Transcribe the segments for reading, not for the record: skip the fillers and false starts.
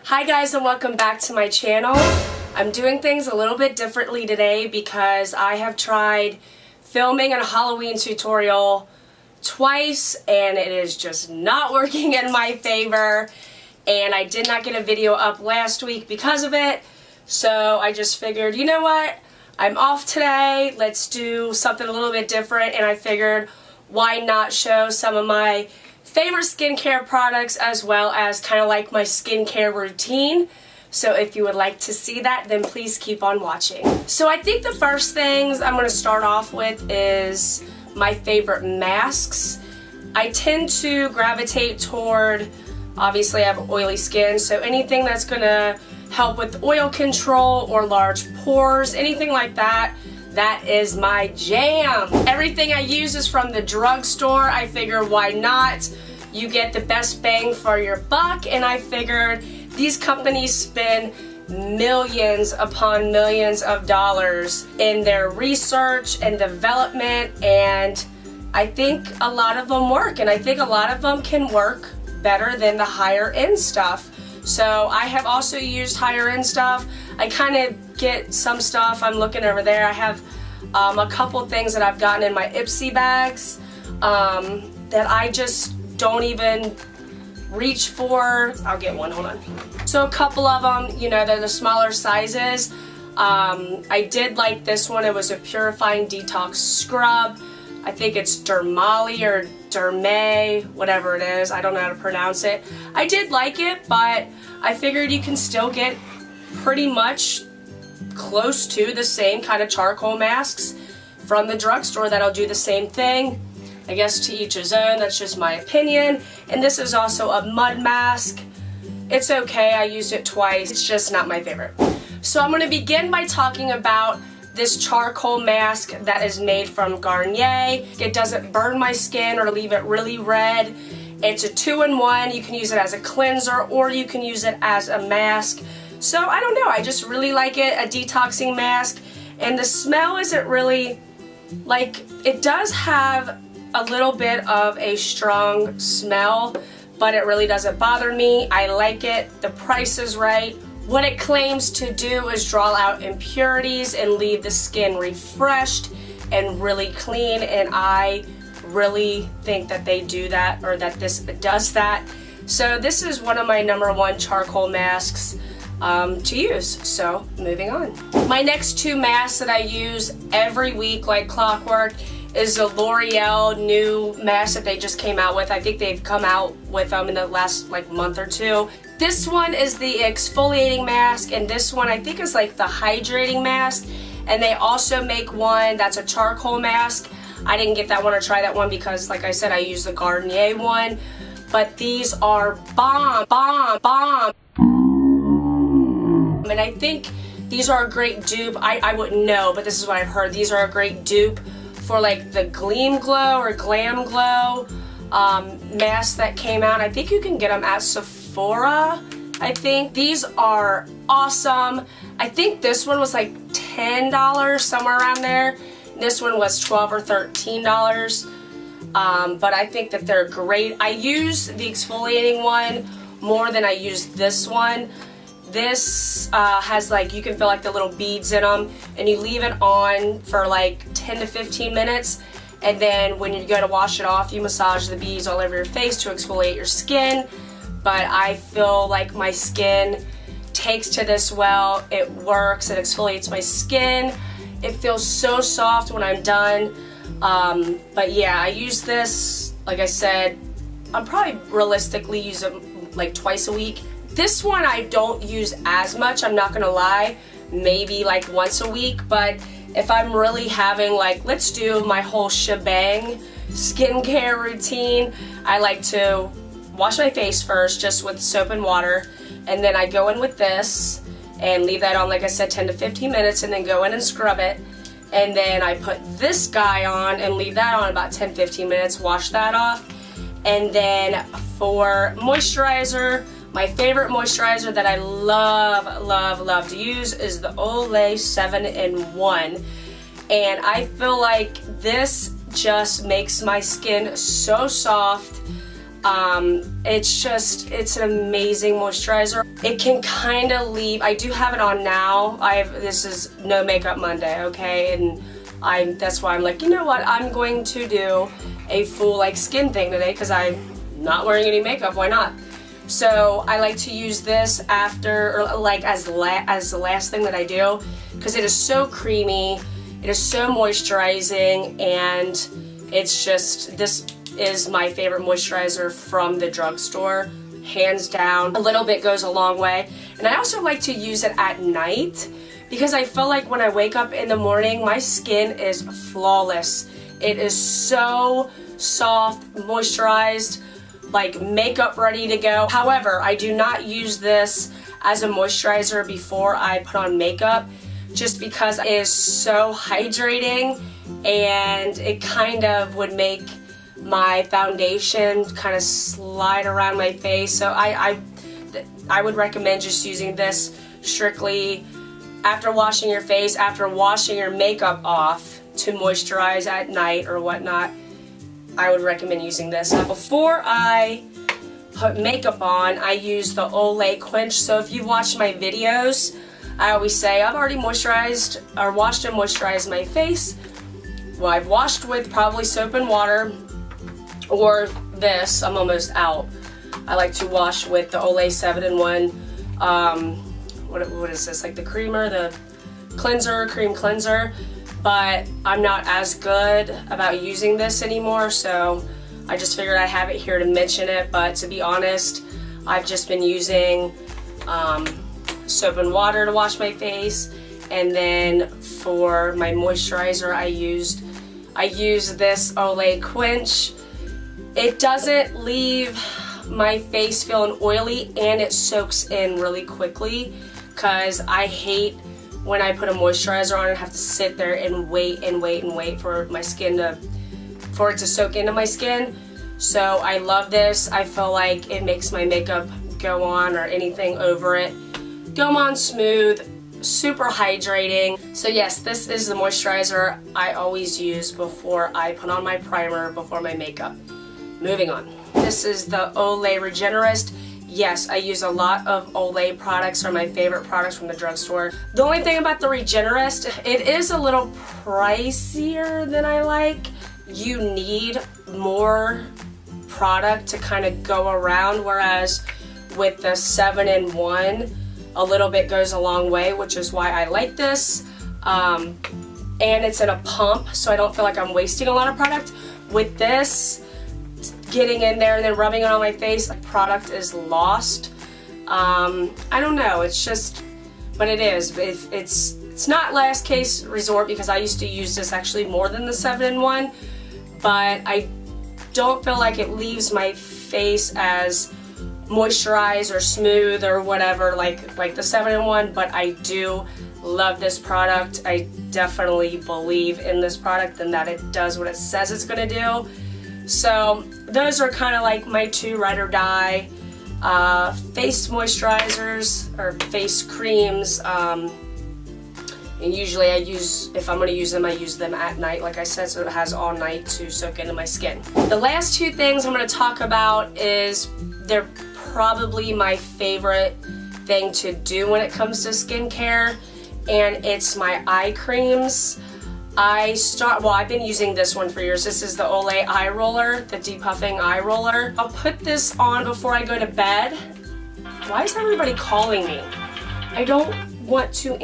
Hi guys, and welcome back to my channel. I'm doing things a little bit differently today because I have tried filming a Halloween tutorial twice and it is just not working in my favor, and I did not get a video up last week because of it. So I just figured, you know what, I'm off today, let's do something a little bit different, and I figured why not show some of my favorite skincare products as well as kind of like my skincare routine. So if you would like to see that, then please keep on watching. So I think the first things I'm going to start off with is my favorite masks. I tend to gravitate toward, obviously I have oily skin, so anything that's going to help with oil control or large pores, anything like that, that is my jam. Everything I use is from the drugstore. I figure why not? You get the best bang for your buck, and I figured these companies spend millions upon millions of dollars in their research and development, and I think a lot of them work, and I think a lot of them can work better than the higher end stuff. So I have also used higher end stuff. I kind of get some stuff. I'm looking over there. I have a couple things that I've gotten in my Ipsy bags that I just don't even reach for. I'll get one, hold on. So a couple of them, you know, they're the smaller sizes. I did like this one. It was a purifying detox scrub. I think it's Dermali or Derme, whatever it is. I don't know how to pronounce it. I did like it, but I figured you can still get pretty much close to the same kind of charcoal masks from the drugstore that'll do the same thing. I guess to each his own, that's just my opinion. And this is also a mud mask. It's okay, I used it twice. It's just not my favorite. So I'm gonna begin by talking about this charcoal mask that is made from Garnier. It doesn't burn my skin or leave it really red. It's a 2-in-1. You can use it as a cleanser or you can use it as a mask. So I don't know, I just really like it, a detoxing mask. And the smell isn't really, like, it does have a little bit of a strong smell, but it really doesn't bother me. I like it, the price is right. What it claims to do is draw out impurities and leave the skin refreshed and really clean, and I really think that they do that, or that this does that. So this is one of my #1 charcoal masks to use. So moving on. My next two masks that I use every week like clockwork is the L'Oreal new mask that they just came out with. I think they've come out with them in the last like month or two. This one is the exfoliating mask, and this one I think is like the hydrating mask. And they also make one that's a charcoal mask. I didn't get that one or try that one because, like I said, I use the Garnier one. But these are bomb. And I think these are a great dupe. I wouldn't know, but this is what I've heard. These are a great dupe for like the Gleam Glow or Glam Glow masks that came out. I think you can get them at Sephora, I think. These are awesome. I think this one was like $10, somewhere around there. This one was $12 or $13. But I think that they're great. I use the exfoliating one more than I use this one. This has like, you can feel like the little beads in them, and you leave it on for like 10 to 15 minutes, and then when you go to wash it off, you massage the beads all over your face to exfoliate your skin. But I feel like my skin takes to this well. It works, it exfoliates my skin. It feels so soft when I'm done. But yeah, I use this, like I said, I'm probably realistically use it like twice a week. This one I don't use as much, I'm not gonna lie, maybe like once a week, but if I'm really having like, let's do my whole shebang skincare routine, I like to wash my face first just with soap and water, and then I go in with this and leave that on, like I said, 10 to 15 minutes, and then go in and scrub it. And then I put this guy on and leave that on about 10-15 minutes, wash that off. And then for moisturizer, my favorite moisturizer that I love to use is the Olay 7-in-1. And I feel like this just makes my skin so soft. It's an amazing moisturizer. It can kind of leave, I do have it on now. This is no makeup Monday, okay? And that's why I'm like, you know what, I'm going to do a full like skin thing today because I'm not wearing any makeup, why not? So I like to use this after, or like as the last thing that I do, because it is so creamy, it is so moisturizing, and it's just, this is my favorite moisturizer from the drugstore, hands down. A little bit goes a long way. And I also like to use it at night because I feel like when I wake up in the morning, my skin is flawless. It is so soft, moisturized, like makeup ready to go. However, I do not use this as a moisturizer before I put on makeup, just because it is so hydrating, and it kind of would make my foundation kind of slide around my face. So I would recommend just using this strictly after washing your face, after washing your makeup off to moisturize at night or whatnot. I would recommend using this. Now, before I put makeup on, I use the Olay Quench. So if you've watched my videos, I always say I've already moisturized or washed and moisturized my face. Well, I've washed with probably soap and water, or this, I'm almost out. I like to wash with the Olay 7-in-1, what is this, like the creamer, the cleanser, cream cleanser, but I'm not as good about using this anymore, so I just figured I'd have it here to mention it. But to be honest, I've just been using soap and water to wash my face, and then for my moisturizer I use this Olay Quench. It doesn't leave my face feeling oily, and it soaks in really quickly, because I hate when I put a moisturizer on and have to sit there and wait and wait and wait for my skin for it to soak into my skin. So I love this. I feel like it makes my makeup go on, or anything over it, go on smooth, super hydrating. So yes, this is the moisturizer I always use before I put on my primer, before my makeup. Moving on. This is the Olay Regenerist. Yes, I use a lot of Olay products. Are my favorite products from the drugstore. The only thing about the Regenerist, it is a little pricier than I like. You need more product to kind of go around, whereas with the 7-in-1, a little bit goes a long way, which is why I like this. And it's in a pump, so I don't feel like I'm wasting a lot of product. With this, getting in there and then rubbing it on my face, the product is lost. I don't know, it's just, but it is. It's not last case resort, because I used to use this actually more than the 7-in-1, but I don't feel like it leaves my face as moisturized or smooth or whatever like the 7-in-1, but I do love this product. I definitely believe in this product and that it does what it says it's gonna do. So those are kind of like my two ride or die face moisturizers or face creams. And usually I use, if I'm going to use them, I use them at night, like I said, so it has all night to soak into my skin. The last two things I'm going to talk about is, they're probably my favorite thing to do when it comes to skincare, and it's my eye creams. I've been using this one for years. This is the Olay Eye Roller, the depuffing eye roller. I'll put this on before I go to bed. Why is everybody calling me? I don't want to,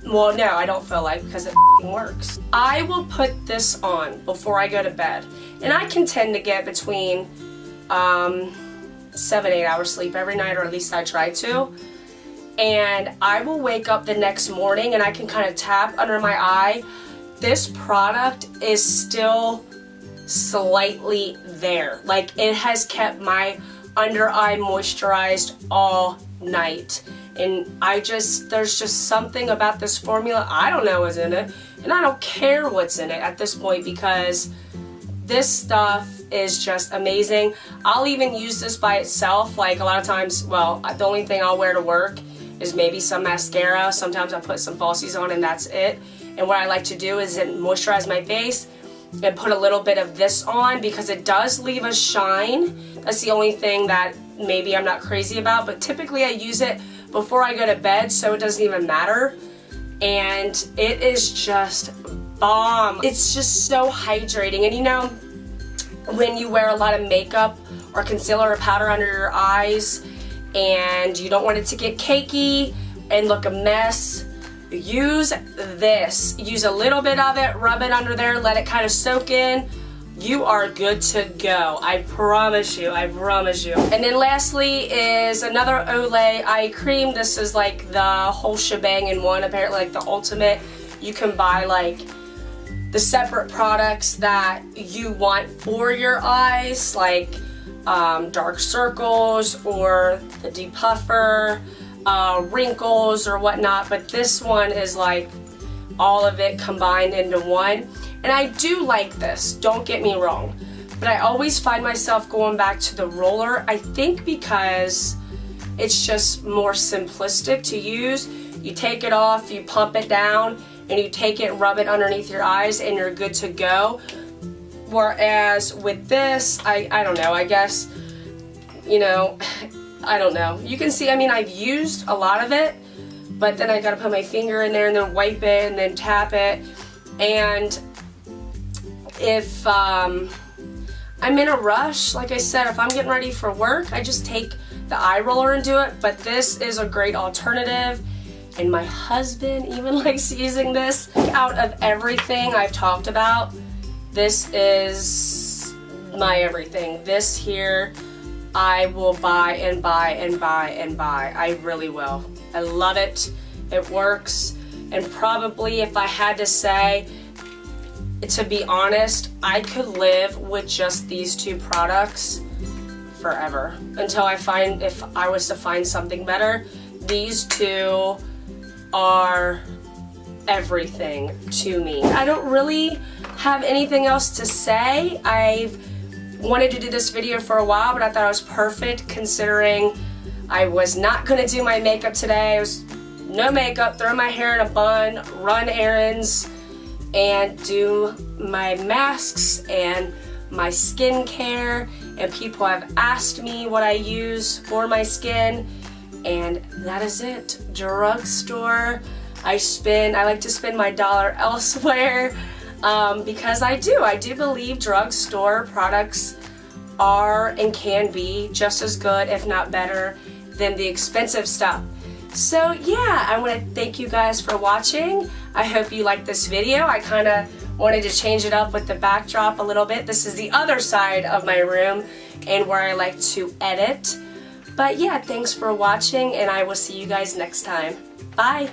well, no, I don't feel like, because it works. I will put this on before I go to bed, and I can tend to get between 7-8 hours sleep every night, or at least I try to. And I will wake up the next morning and I can kind of tap under my eye. This product is still slightly there. Like, it has kept my under eye moisturized all night. And there's just something about this formula. I don't know what's in it, and I don't care what's in it at this point, because this stuff is just amazing. I'll even use this by itself. Like, a lot of times, well, the only thing I'll wear to work is maybe some mascara. Sometimes I put some falsies on and that's it. And what I like to do is moisturize my face, and put a little bit of this on because it does leave a shine. That's the only thing that maybe I'm not crazy about, but typically I use it before I go to bed, so it doesn't even matter. And it is just bomb. It's just so hydrating. And you know, when you wear a lot of makeup or concealer or powder under your eyes and you don't want it to get cakey and look a mess, use this. Use a little bit of it, rub it under there, let it kind of soak in. You are good to go. I promise you, I promise you. And then lastly is another Olay eye cream. This is like the whole shebang in one, apparently like the ultimate. You can buy like the separate products that you want for your eyes, like dark circles or the depuffer, wrinkles or whatnot, but this one is like all of it combined into one. And I do like this, don't get me wrong, but I always find myself going back to the roller, I think because it's just more simplistic to use. You take it off, you pump it down, and you take it and rub it underneath your eyes and you're good to go. Whereas with this, I don't know, I guess, you know, I don't know. You can see, I mean, I've used a lot of it, but then I gotta put my finger in there and then wipe it and then tap it. And if I'm in a rush, like I said, if I'm getting ready for work, I just take the eye roller and do it. But this is a great alternative. And my husband even likes using this. Out of everything I've talked about, this is my everything. This here, I will buy and buy and buy and buy. I really will. I love it. It works. And probably if I had to say, to be honest, I could live with just these two products forever until I find, if I was to find something better. These two are everything to me. I don't really have anything else to say. I've wanted to do this video for a while, but I thought it was perfect considering I was not going to do my makeup today. I was no makeup, throw my hair in a bun, run errands, and do my masks and my skincare. And people have asked me what I use for my skin, and that is it. Drugstore. I like to spend my dollar elsewhere because I do believe drugstore products are and can be just as good, if not better, than the expensive stuff. So yeah, I want to thank you guys for watching. I hope you liked this video. I kind of wanted to change it up with the backdrop a little bit. This is the other side of my room and where I like to edit. But yeah, thanks for watching, and I will see you guys next time. Bye!